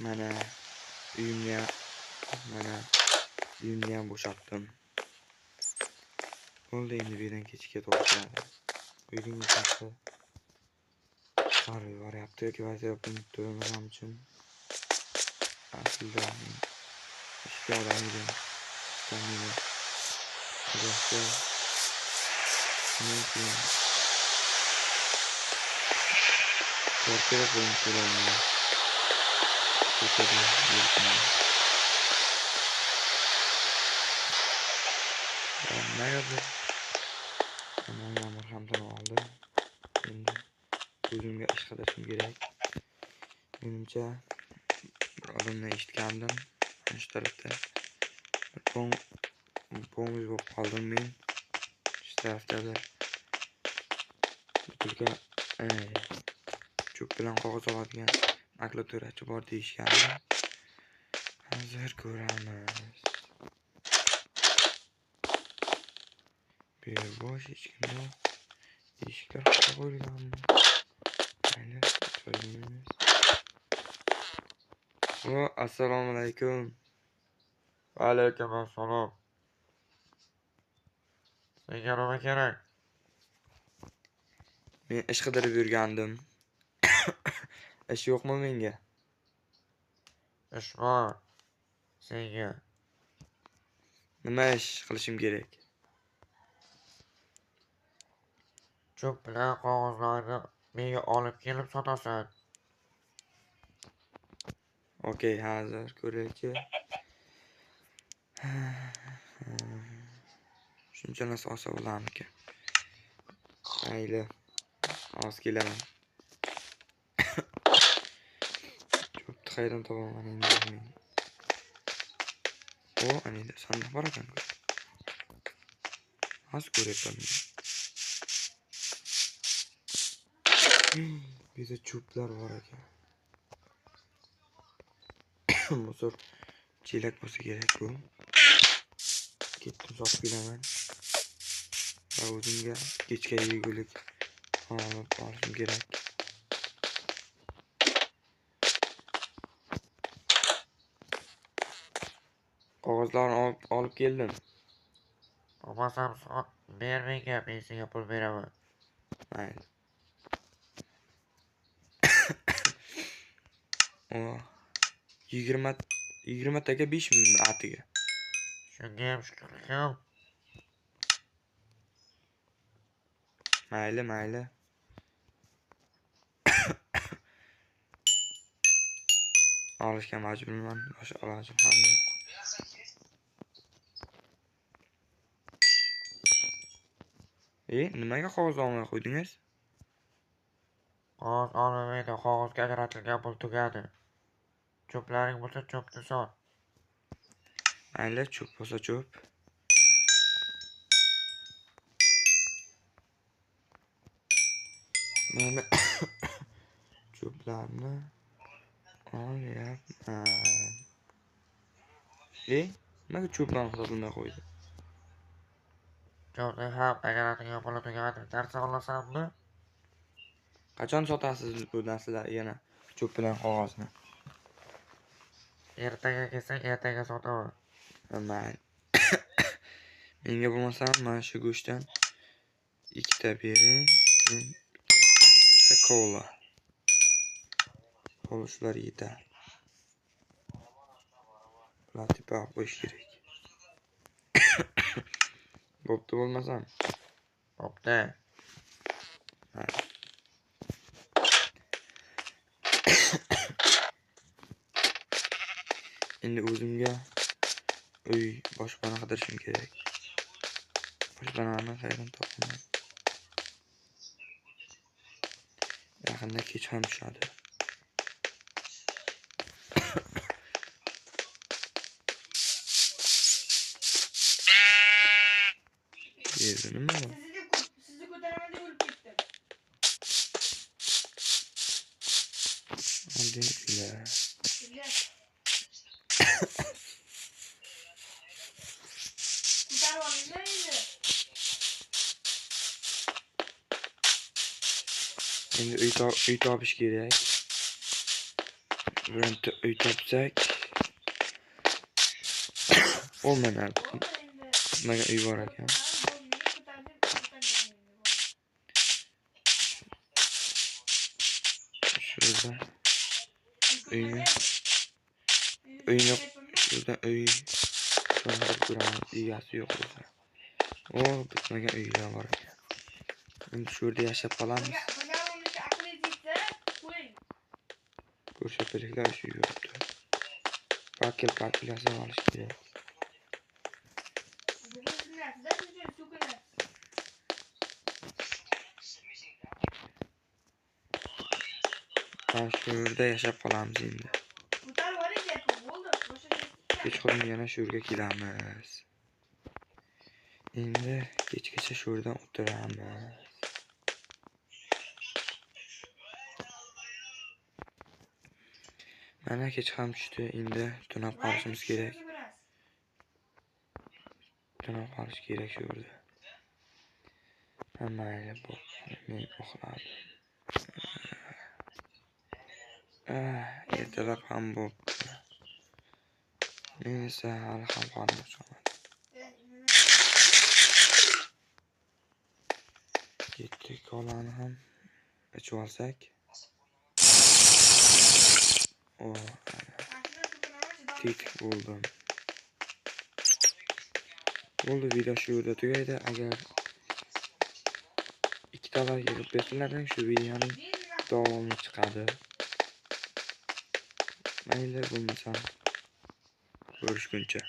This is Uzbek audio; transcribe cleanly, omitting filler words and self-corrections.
Mana uyimni ham bo'shatdim. Bo'ldi, endi bu yerdan kechga to'g'ri keladi. Uyning ichasi sarv yuboryapti yoki vaziyatni to'g'rilagani uchun. Aslida ishga odam edim. Istamini qilishga mumkin. Kvartira pulini to'layman. Ko'chada yuribman. Negadir yomg'ir ham tinib oldi. Endi o'zimga ish qilishim kerak. Menimcha bir odamdan eshitgandim. Shu tarafda po'ng'iz bo'lib qoldim men. Shu tarafdalar butulka cho'p bilan qog'oz oladigan makulaturachı bor deyishgandi. Hozir ko'ramiz. Bu yer bo'sh, hech kim yo'q. Eshiklar qanday qo'yilganmi? Mayli, ko'ramiz. Assalomu alaykum. Va alaykum assalom. Senga nima kerak? Men ish qidirib yurgandim. Ish yo'qmi menga? Ish bor. Senga nima ish qilishim kerak? Cho'p bilan qog'ozlarni menga olib kelib sotasan. Okey, hozir ko'raylik. Shuncha narsa olsa bo'larmikan? Mayli. Hozir kelaman. Cho'pni qayerdan topaman endi men? Anida sandiq bor ekan. Hozir ko'ryapman. Bu yerda cho'plar bor ekan. Musor chelak bo'lsa kerak bu. Ketdim sotib kelaman. Va o'zimga kechga yegulik olib olishim kerak. Qog'ozlarni olib keldim. Olmasam ber menga, men senga pul beraman. Mayli. 20 taga 5 ming atiga. Shunga ham shukrlikam. Mayli. Olishga majburman, boshqa ilojim ham yo'q. Nimaga qog'oz olmay qo'ydingiz? Qog'oz olmaydi, qog'ozga ajratilgan pul tugadi. Cho'plaring bo'lsa cho'pni sot. Mayli, cho'p bo'lsa cho'p. Mana cho'plarni olyapman. Nimaga cho'plarni sotilmay qo'ydi? Cho'pni ham ajratilgan pul tugadi. Darsa olasanmi? Qachon sotasiz bu narsalar yana? Cho'p bilan qog'ozni. Ertaga kelsang, ertaga sotaman. Mayli. Menga bo'lmasa mana shu go'shtdan 2 ta bering. Bitta kola. Shular yetar. Latifa qo'yish kerak. Bo'pti bo'lmasam. Bo'pti. Endi o'zimga uy boshpana qidirishim kerak. Boshpanani qayerdan topaman? Yaqinda kech ham tushadi. Nima bor? Sizni ko'taraman deb o'lib ketdim. Alhamdulillah. Endi uy topish kerak. bironta uy topsak. Olmanar. Qismaga uy bor ekan. Şurada uyni şurada uy egasi yo'q bo'lsa. O, bitmagan uylar bor ekan. Endi shu yerda yashab qolamiz. Ko'rsatuvchilar shu yuribdi. Parkel yasab olish kerak. Shu yerda yashab qolamiz endi. Kechqurun yana shu yerga kelamiz. Endi kechgacha shu yerdan o'tiramiz. Mana kech ham tushdi. Endi tunab qolishimiz kerak. Tunab qolish kerak shu yerda. Mayli bu. Men uxladim. Ertalab ham bo'pti. Men esa hali ham qornim ochmadim. Yetti kolani ham ichib olsak. Tik bo'ldim. Bo'ldi, video shu yerda tugaydi. Agar ikkitalar yig'ib bersalar, shu videoning davomi chiqadi. Mayli, bo'lmasa ko'rishguncha.